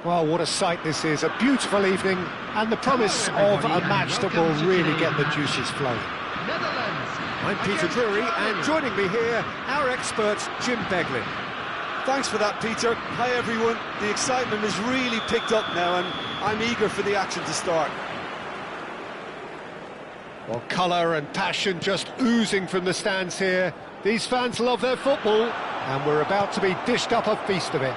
Well, what a sight this is, a beautiful evening, and the promise of a match that will really get the juices flowing. I'm Peter Drury, and joining me here, our expert, Jim Beglin. Thanks for that, Peter. Hi, everyone. The excitement has really picked up now, and I'm eager for the action to start. Well, colour and passion just oozing from the stands here. These fans love their football, and we're about to be dished up a feast of it.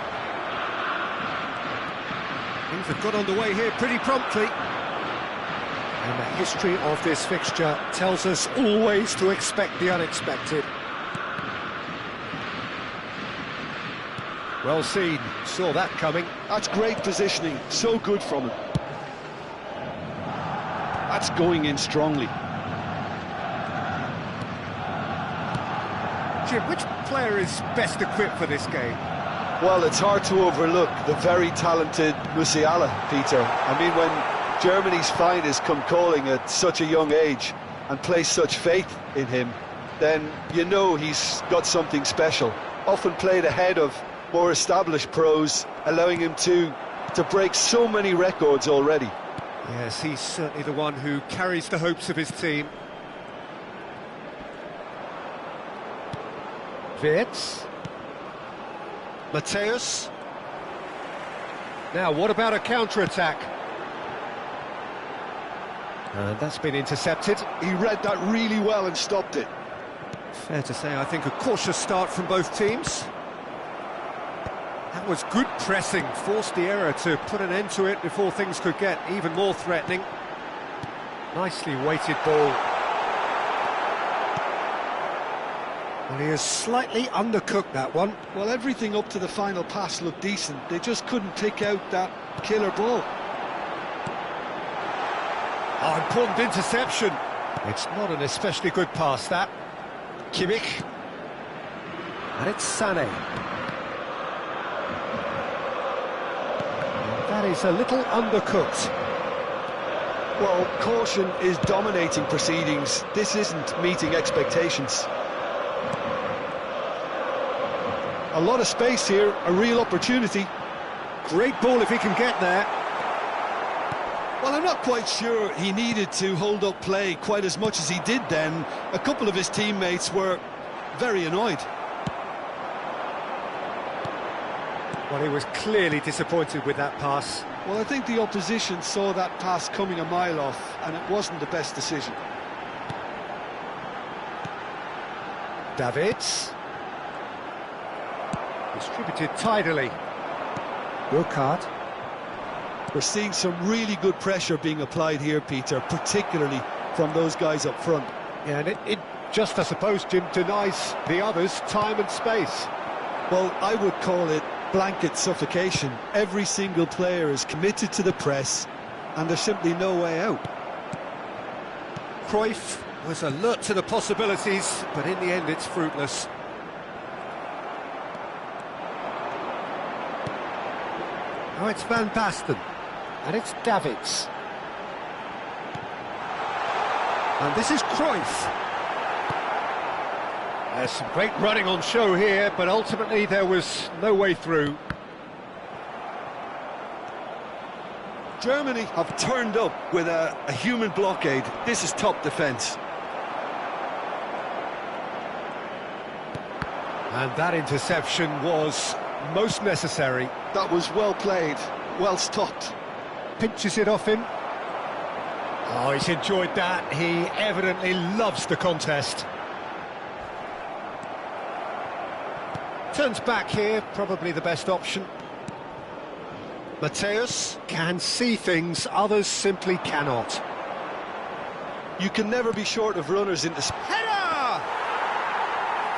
Things have got underway here pretty promptly. And the history of this fixture tells us always to expect the unexpected. Well seen, saw that coming. That's great positioning, so good from him. That's going in strongly. Jim, which player is best equipped for this game? Well, it's hard to overlook the very talented Musiala, Peter. I mean, when Germany's finest come calling at such a young age and place such faith in him, then you know he's got something special. Often played ahead of more established pros, allowing him to break so many records already. Yes, he's certainly the one who carries the hopes of his team. Wirtz. Matthäus. Now, what about a counter-attack? And that's been intercepted. He read that really well and stopped it. Fair to say, I think a cautious start from both teams. That was good pressing, forced the error to put an end to it before things could get even more threatening. Nicely weighted ball. Well, he has slightly undercooked that one. Well, everything up to the final pass looked decent. They just couldn't pick out that killer ball. Oh, important interception. It's not an especially good pass, that. Kimmich. And it's Sané. That is a little undercooked. Well, caution is dominating proceedings. This isn't meeting expectations. A lot of space here, a real opportunity. Great ball if he can get there. Well, I'm not quite sure he needed to hold up play quite as much as he did then. A couple of his teammates were very annoyed. Well, he was clearly disappointed with that pass. Well, I think the opposition saw that pass coming a mile off, and it wasn't the best decision. Davids. Distributed tidily. Burkhardt. We're seeing some really good pressure being applied here, Peter, particularly from those guys up front. Yeah, and it just, I suppose, Jim, denies the others time and space. Well, I would call it blanket suffocation. Every single player is committed to the press, and there's simply no way out. Cruyff was alert to the possibilities, but in the end it's fruitless. Now it's Van Basten, and it's Davids. And this is Cruyff. There's some great running on show here, but ultimately there was no way through. Germany have turned up with a human blockade. This is top defence. And that interception was most necessary. That was well played, well stopped. Pinches it off him. Oh, he's enjoyed that. He evidently loves the contest. Turns back here, probably the best option. Matthäus can see things others simply cannot. You can never be short of runners into... Header!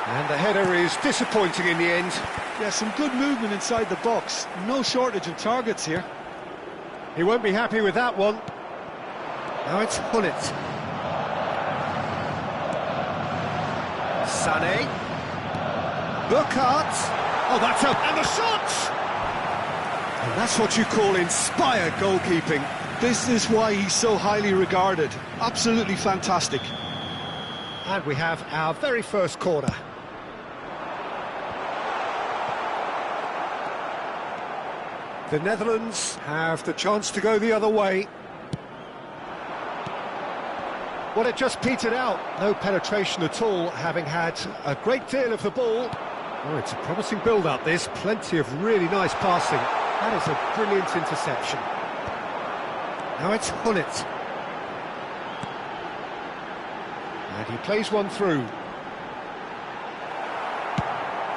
And the header is disappointing in the end. Yeah, some good movement inside the box. No shortage of targets here. He won't be happy with that one. Now it's Hullet. Sané. Burkhardt. Oh, that's up. And the shot! And that's what you call inspired goalkeeping. This is why he's so highly regarded. Absolutely fantastic. And we have our very first corner. The Netherlands have the chance to go the other way. Well, it just petered out. No penetration at all, having had a great deal of the ball. Oh, it's a promising build-up, this. Plenty of really nice passing. That is a brilliant interception. Now it's Hullet. And he plays one through.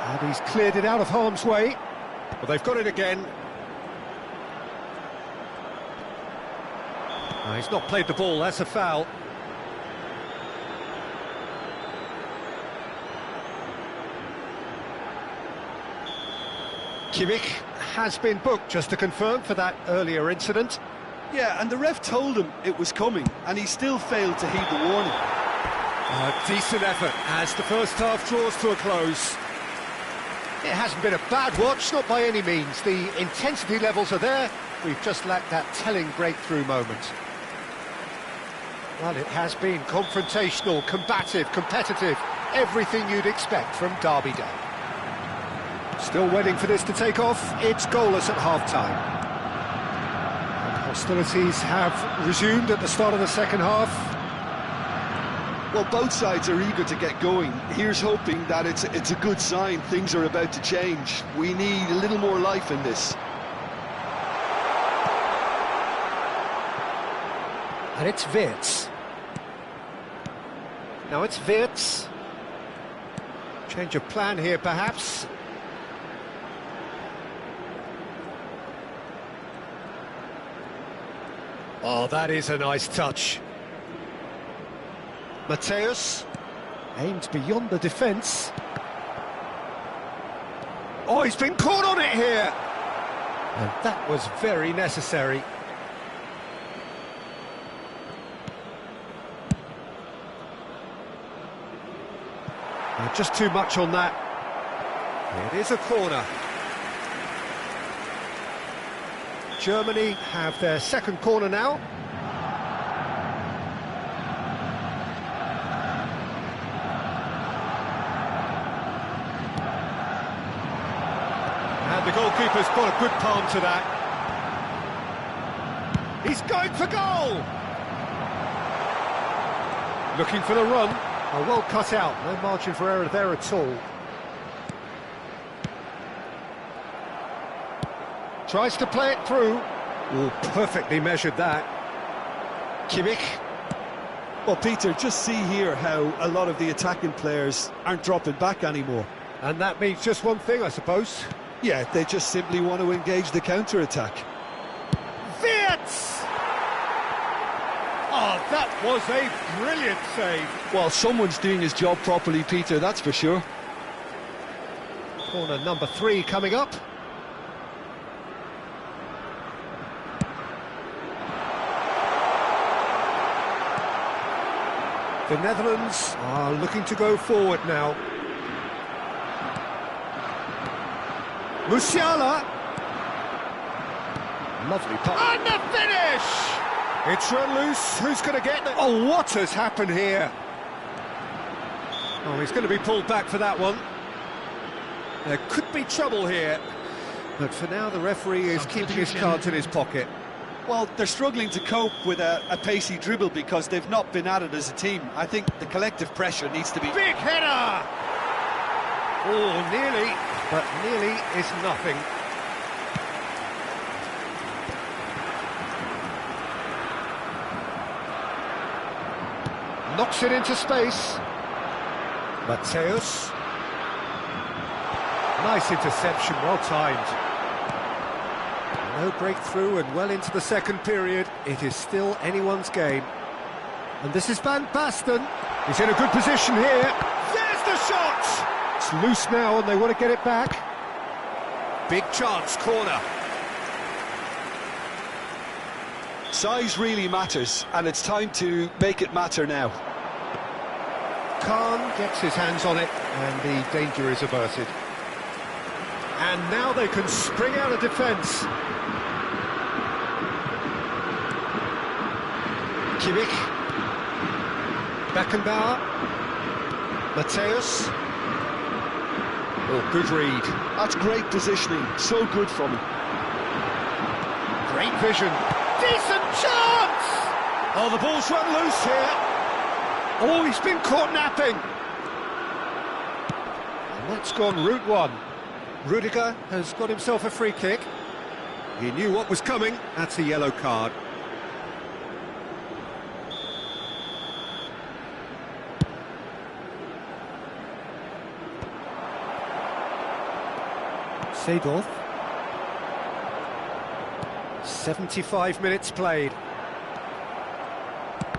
And he's cleared it out of harm's way. Well, they've got it again. Oh, he's not played the ball, that's a foul. Kimmich has been booked, just to confirm, for that earlier incident. Yeah, and the ref told him it was coming, and he still failed to heed the warning. Decent effort as the first half draws to a close. It hasn't been a bad watch, not by any means. The intensity levels are there. We've just lacked that telling breakthrough moment. Well, it has been confrontational, combative, competitive. Everything you'd expect from Derby Day. Still waiting for this to take off. It's goalless at half-time. And hostilities have resumed at the start of the second half. Well, both sides are eager to get going. Here's hoping that it's a good sign. Things are about to change. We need a little more life in this. And it's Wirtz. Now it's Wirtz. Change of plan here, perhaps. Oh, that is a nice touch. Matthäus aimed beyond the defence. Oh, he's been caught on it here! And that was very necessary. Just too much on that. It is a corner. Germany have their second corner now. And the goalkeeper's got a good palm to that. He's going for goal! Looking for the run. Oh, well cut out, no margin for error there at all. Tries to play it through. Oh, perfectly measured that. Kimmich. Well, Peter, just see here how a lot of the attacking players aren't dropping back anymore. And that means just one thing, I suppose. Yeah, they just simply want to engage the counter-attack. Wirtz! Oh, that was a brilliant save. Well, someone's doing his job properly, Peter, that's for sure. Corner number 3 coming up. The Netherlands are looking to go forward now. Musiala. Lovely pass. And the finish! It's run loose. Who's going to get it? Oh, what has happened here? Oh, he's going to be pulled back for that one. There could be trouble here. But for now, the referee is keeping his cards in his pocket. Well, they're struggling to cope with a pacey dribble because they've not been at it as a team. I think the collective pressure needs to be... Big header! Oh, nearly, but nearly is nothing. Knocks it into space. Matthäus. Nice interception, well timed. No breakthrough and well into the second period. It is still anyone's game. And this is Van Basten. He's in a good position here. There's the shot! It's loose now and they want to get it back. Big chance, corner. Size really matters, and it's time to make it matter now. Khan gets his hands on it, and the danger is averted. And now they can spring out of defence. Kimmich. Beckenbauer. Matthäus. Oh, good read. That's great positioning, so good from him. vision. Decent chance! Oh, the ball's run loose here. Oh, he's been caught napping. And that's gone route one. Rudiger has got himself a free kick. He knew what was coming. That's a yellow card. Seedorf. 75 minutes played.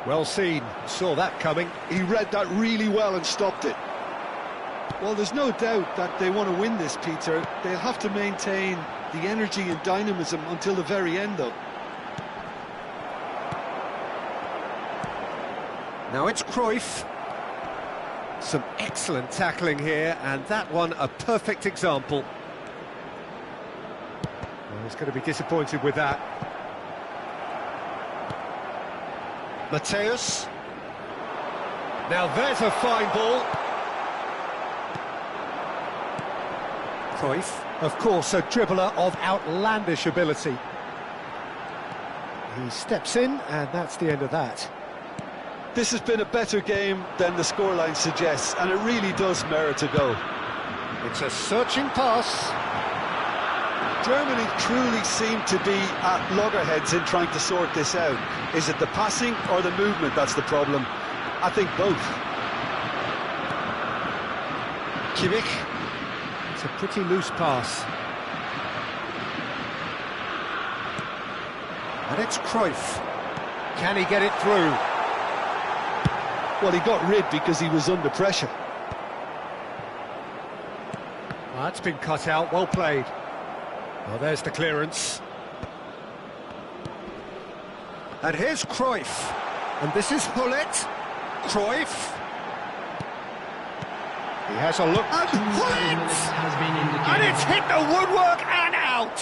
Well seen, saw that coming. He read that really well and stopped it. Well, there's no doubt that they want to win this, Peter. They'll have to maintain the energy and dynamism until the very end, though. Now it's Cruyff. Some excellent tackling here, and that one a perfect example. Well, he's going to be disappointed with that. Mateus. Now there's a fine ball. Cruyff, of course, a dribbler of outlandish ability. He steps in, and that's the end of that. This has been a better game than the scoreline suggests, and it really does merit a go. It's a searching pass. Germany truly seem to be at loggerheads in trying to sort this out. Is it the passing or the movement that's the problem? I think both. Kimmich. It's a pretty loose pass. And it's Cruyff. Can he get it through? Well, he got rid because he was under pressure. Well, that's been cut out, well played. Well, there's the clearance. And here's Cruyff. And this is Hullet. Cruyff. He has a look. And Hullet! And it's hit the woodwork and out.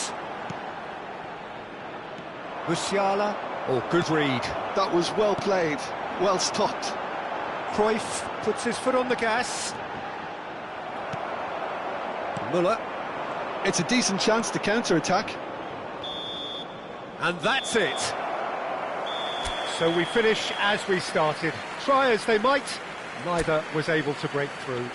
Musiala. Oh, good read. That was well played, well stopped. Cruyff puts his foot on the gas. Müller. It's a decent chance to counter-attack. And that's it. So we finish as we started. Try as they might, neither was able to break through.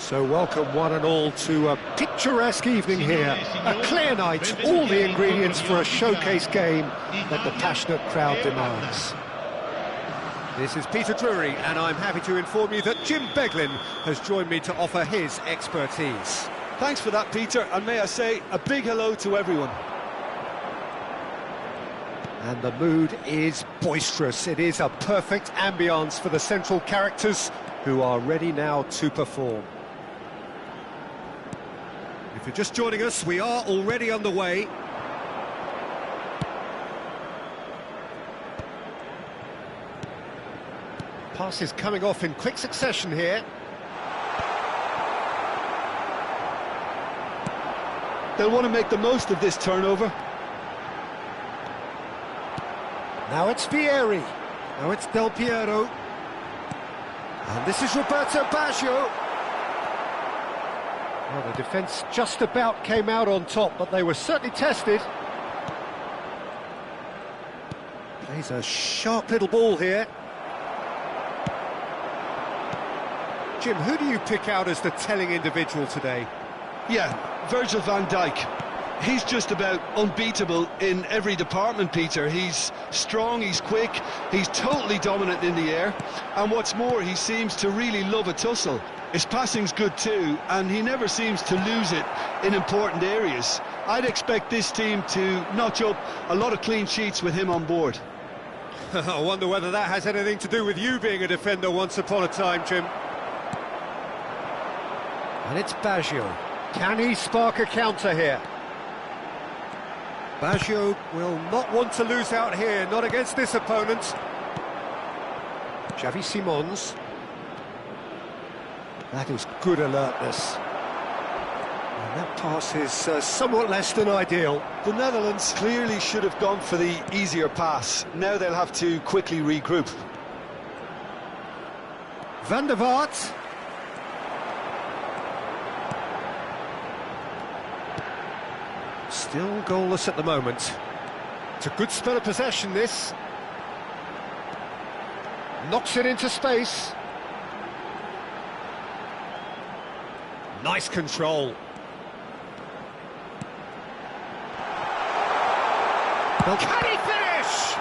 So welcome one and all to a picturesque evening here. A clear night, all the ingredients for a showcase game that the passionate crowd demands. This is Peter Drury, and I'm happy to inform you that Jim Beglin has joined me to offer his expertise. Thanks for that, Peter, and may I say a big hello to everyone. And the mood is boisterous. It is a perfect ambience for the central characters who are ready now to perform. If you're just joining us, we are already underway. Passes coming off in quick succession here. They'll want to make the most of this turnover. Now it's Vieri. Now it's Del Piero. And this is Roberto Baggio. Well, the defence just about came out on top, but they were certainly tested. Plays a sharp little ball here. Jim, who do you pick out as the telling individual today? Yeah, Virgil van Dijk. He's just about unbeatable in every department, Peter. He's strong, he's quick, he's totally dominant in the air, and what's more, he seems to really love a tussle. His passing's good too, and he never seems to lose it in important areas. I'd expect this team to notch up a lot of clean sheets with him on board. I wonder whether that has anything to do with you being a defender once upon a time, Jim. And it's Baggio. Can he spark a counter here? Baggio will not want to lose out here, not against this opponent. Xavi Simons. That is good alertness. And that pass is somewhat less than ideal. The Netherlands clearly should have gone for the easier pass. Now they'll have to quickly regroup. Van der Vaart. Still goalless at the moment. It's a good spell of possession, this. Knocks it into space. Nice control. Well, can he finish?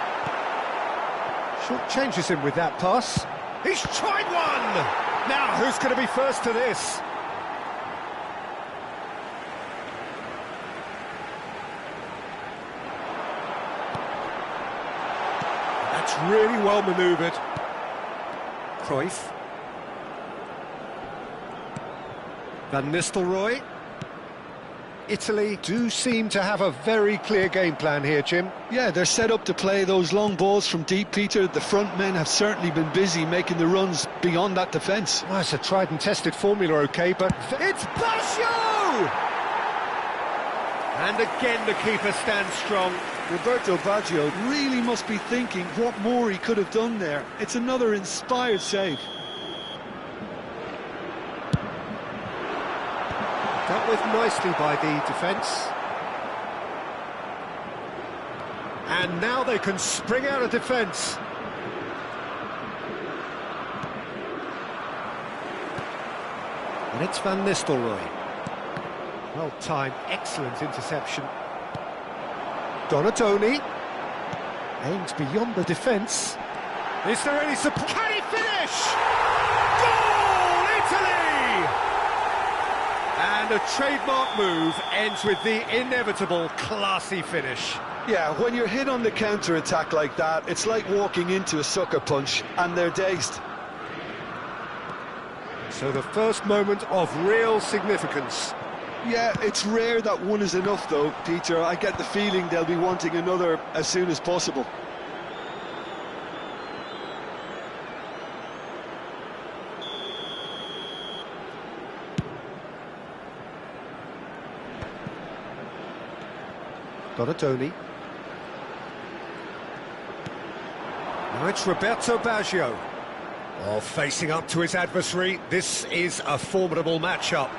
Short changes him with that pass. He's tried one! Now, who's going to be first to this? That's really well manoeuvred. Cruyff. Van Nistelrooy. Italy do seem to have a very clear game plan here, Jim. Yeah, they're set up to play those long balls from deep, Peter. The front men have certainly been busy making the runs beyond that defence. Well, it's a tried and tested formula, OK, but it's Baggio! And again the keeper stands strong. Roberto Baggio really must be thinking what more he could have done there. It's another inspired save. Dealt with nicely by the defence. And now they can spring out of defence. And it's Van Nistelrooy. Well timed, excellent interception. Donatoni aims beyond the defence. Is there any support? Can he finish? Goal, Italy! And a trademark move ends with the inevitable classy finish. Yeah, when you're hit on the counter-attack like that, it's like walking into a sucker punch, and they're dazed. So the first moment of real significance. Yeah, it's rare that one is enough, though, Peter. I get the feeling they'll be wanting another as soon as possible. Donatoni. Now it's Roberto Baggio. Oh, facing up to his adversary, this is a formidable matchup.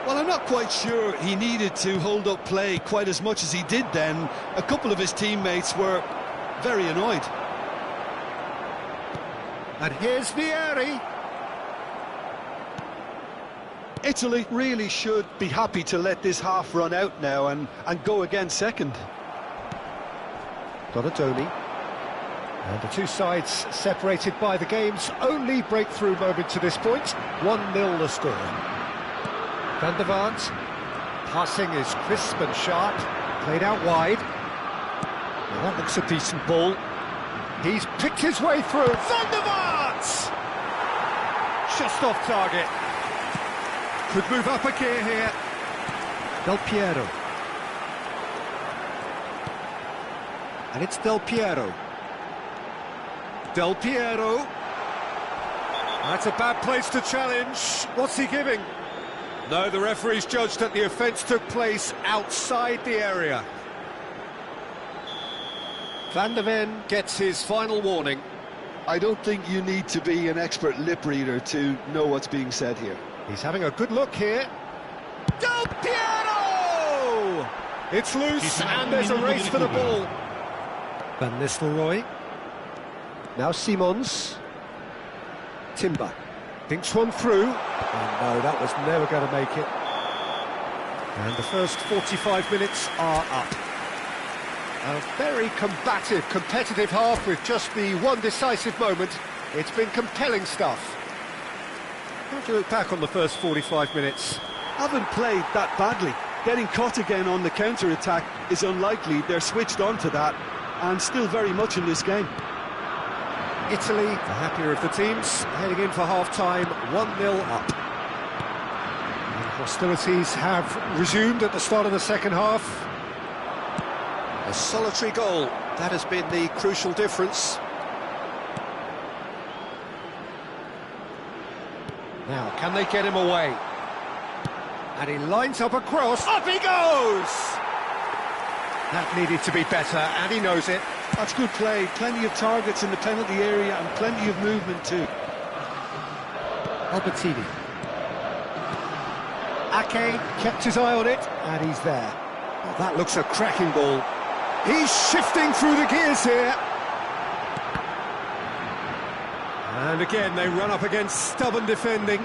Well, I'm not quite sure he needed to hold up play quite as much as he did then. A couple of his teammates were very annoyed. And here's Vieri. Italy really should be happy to let this half run out now and go again second. Donadoni. And the two sides separated by the game's only breakthrough moment to this point. 1-0 the score. Van der Vaart. Passing is crisp and sharp. Played out wide. Well, that looks a decent ball. He's picked his way through. Van der Vaart! Just off target. Could move up a gear here. Del Piero. And it's Del Piero. Del Piero. That's a bad place to challenge. What's he giving? No, the referee's judged that the offence took place outside the area. Van der Ven gets his final warning. I don't think you need to be an expert lip reader to know what's being said here. He's having a good look here. Del Piero! It's loose and there's a race for the ball. Van Nistelrooy. Now Simons. Timber. Thinks one through. And no, that was never going to make it. And the first 45 minutes are up. A very combative, competitive half with just the one decisive moment. It's been compelling stuff. How do you look back on the first 45 minutes? Haven't played that badly. Getting caught again on the counter-attack is unlikely. They're switched on to that and still very much in this game. Italy, the happier of the teams, heading in for half-time, 1-0 up. And hostilities have resumed at the start of the second half. A solitary goal, that has been the crucial difference. Now, can they get him away? And he lines up a cross. Up he goes! That needed to be better, and he knows it. That's good play. Plenty of targets in the penalty area and plenty of movement too. Albertini. Ake kept his eye on it, and he's there. Oh, that looks a cracking ball. He's shifting through the gears here. And again, they run up against stubborn defending.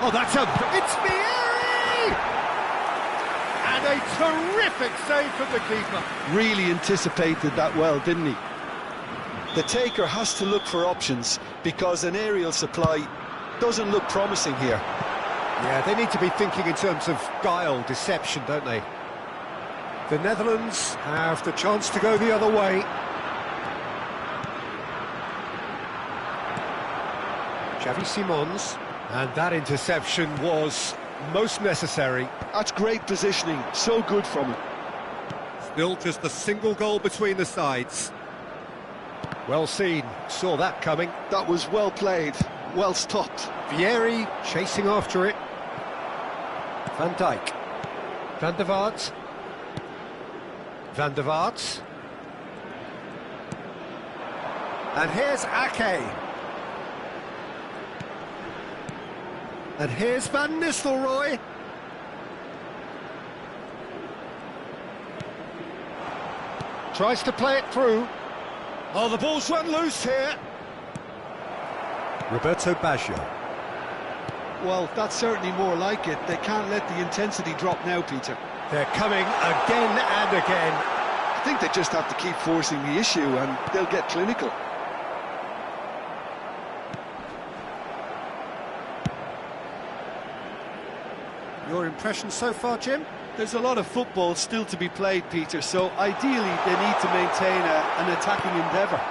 Oh, it's Vieri! And a terrific save from the keeper. Really anticipated that well, didn't he? The taker has to look for options because an aerial supply doesn't look promising here. Yeah, they need to be thinking in terms of guile, deception, don't they? The Netherlands have the chance to go the other way. Xavi Simons, and that interception was most necessary. That's great positioning, so good from him. Still just a single goal between the sides. Well seen, saw that coming. That was well played, well stopped. Vieri chasing after it. Van Dijk. Van der Vaart. Van der Vaart. And here's Ake. And here's Van Nistelrooy. Tries to play it through. Oh, the ball's run loose here. Roberto Baggio. Well, that's certainly more like it. They can't let the intensity drop now, Peter. They're coming again and again. I think they just have to keep forcing the issue and they'll get clinical. Your impression so far, Jim? There's a lot of football still to be played, Peter, so ideally they need to maintain an attacking endeavour.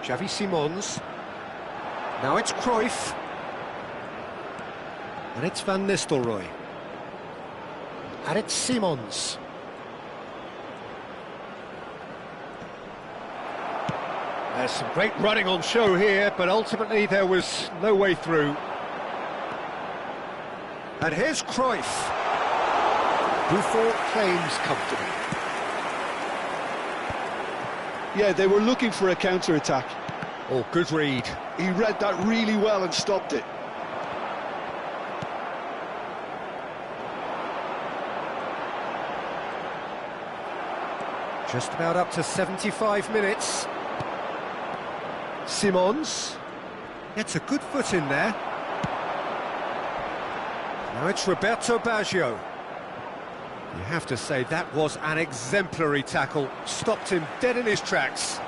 Xavi Simons. Now it's Cruyff. And it's Van Nistelrooy. And it's Simons. There's some great running on show here, but ultimately there was no way through. And here's Cruyff. Buffon claims comfortably. Yeah, they were looking for a counter-attack. Oh, good read. He read that really well and stopped it. Just about up to 75 minutes. Simons. Gets a good foot in there. Now it's Roberto Baggio. You have to say that was an exemplary tackle. Stopped him dead in his tracks.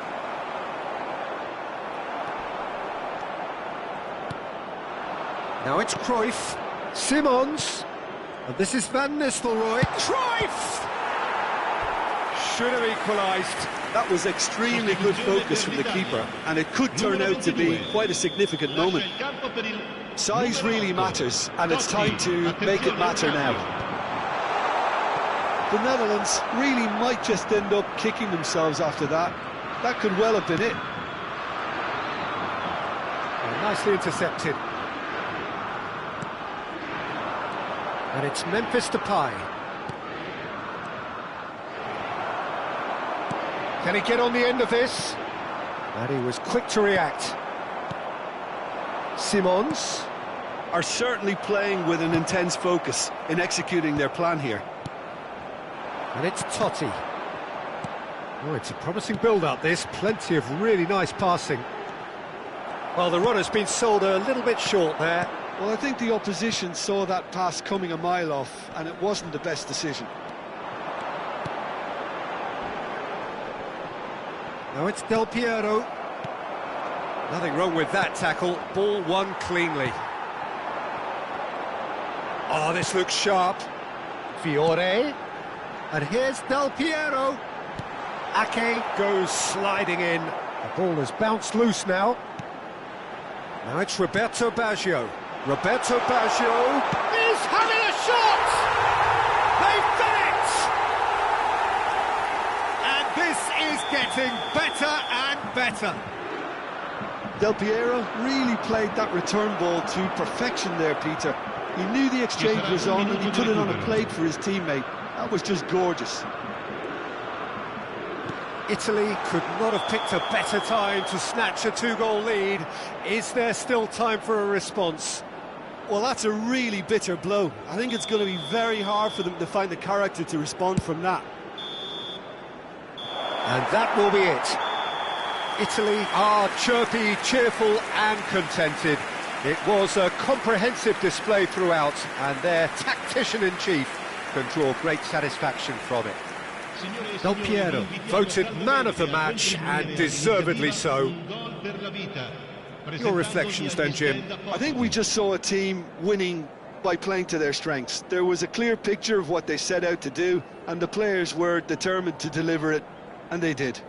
Now it's Cruyff. Simons. And this is Van Nistelrooy. Cruyff! Should have equalised. That was extremely good focus from the keeper, and it could turn out to be quite a significant moment. Size really matters, and it's time to make it matter now. The Netherlands really might just end up kicking themselves after that. That could well have been it. Oh, nicely intercepted. And it's Memphis Depay. Can he get on the end of this? And he was quick to react. Simons are certainly playing with an intense focus in executing their plan here. And it's Totti. Oh, it's a promising build-up, this. Plenty of really nice passing. Well, the run has been sold a little bit short there. Well, I think the opposition saw that pass coming a mile off, and it wasn't the best decision. Now it's Del Piero. Nothing wrong with that tackle. Ball won cleanly. Oh, this looks sharp. Fiore. And here's Del Piero. Ake goes sliding in. The ball has bounced loose now. Now it's Roberto Baggio. Roberto Baggio is having a shot! They've done it! And this is getting better and better. Del Piero really played that return ball to perfection there, Peter. He knew the exchange was on and he put it on a plate for his teammate. That was just gorgeous. Italy could not have picked a better time to snatch a two-goal lead. Is there still time for a response? Well, that's a really bitter blow. I think it's going to be very hard for them to find the character to respond from that. And that will be it. Italy are chirpy, cheerful and contented. It was a comprehensive display throughout, and their tactician-in-chief can draw great satisfaction from it. Del Piero voted man of the match, and deservedly so. Your reflections then, Jim? I think we just saw a team winning by playing to their strengths. There was a clear picture of what they set out to do, and the players were determined to deliver it, and they did.